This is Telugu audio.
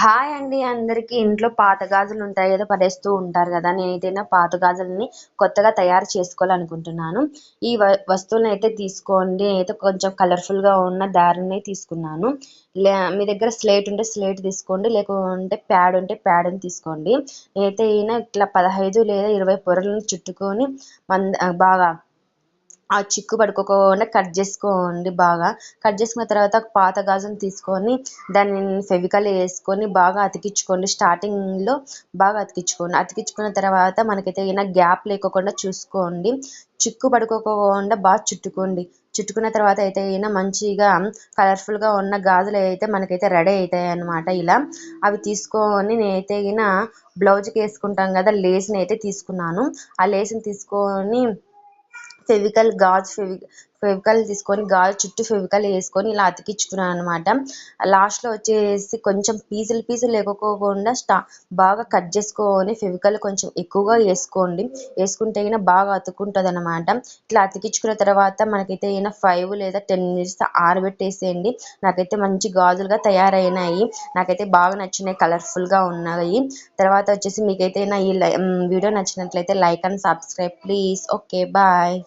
హాయ్ అండి అందరికీ. ఇంట్లో పాత గాజులు ఉంటాయి కదా, పడేస్తూ ఉంటారు కదా. నేనైతే పాత గాజులని కొత్తగా తయారు చేసుకోవాలనుకుంటున్నాను. ఈ వస్తువులను అయితే తీసుకోండి. నేనైతే కొంచెం కలర్ఫుల్గా ఉన్న దారిని తీసుకున్నాను. మీ దగ్గర స్లేట్ ఉంటే స్లేట్ తీసుకోండి, లేకుంటే ప్యాడ్ ఉంటే ప్యాడ్ని తీసుకోండి. నేనైతే ఇట్లా 15 లేదా 20 పొరలను చుట్టుకొని బాగా ఆ చిక్కు పడుకోకుండా కట్ చేసుకోండి. బాగా కట్ చేసుకున్న తర్వాత పాత గాజును తీసుకొని దాన్ని ఫెవికాల్ వేసుకొని బాగా అతికించుకోండి. స్టార్టింగ్లో బాగా అతికించుకోండి. అతికించుకున్న తర్వాత మనకైతే గ్యాప్ లేకోకుండా చూసుకోండి. చిక్కు పడుకోకుండా బాగా చుట్టుకోండి. చుట్టుకున్న తర్వాత అయితే మంచిగా కలర్ఫుల్గా ఉన్న గాజులు అయితే మనకైతే రెడీ అవుతాయి అన్నమాట. ఇలా అవి తీసుకొని నేనైతే బ్లౌజ్కి వేసుకుంటాం కదా, లేస్ని అయితే తీసుకున్నాను. ఆ లేస్ని తీసుకొని ఫెవికాల్ తీసుకొని గాజు చుట్టూ ఫెవికాల్ వేసుకొని ఇలా అతికించుకున్నాను అనమాట. లాస్ట్లో వచ్చేసి కొంచెం పీసులు లేకోకుండా బాగా కట్ చేసుకొని ఫెవికాల్ కొంచెం ఎక్కువగా వేసుకోండి. వేసుకుంటే బాగా అతుక్కుంటుంది అనమాట. ఇట్లా అతికించుకున్న తర్వాత మనకైతే 5 లేదా 10 మినిట్స్ ఆరబెట్టేసేయండి. నాకైతే మంచి గాజులుగా తయారైనాయి. నాకైతే బాగా నచ్చినాయి, కలర్ఫుల్గా ఉన్నాయి. తర్వాత వచ్చేసి మీకైతే ఈ వీడియో నచ్చినట్లయితే like and subscribe please. Okay bye.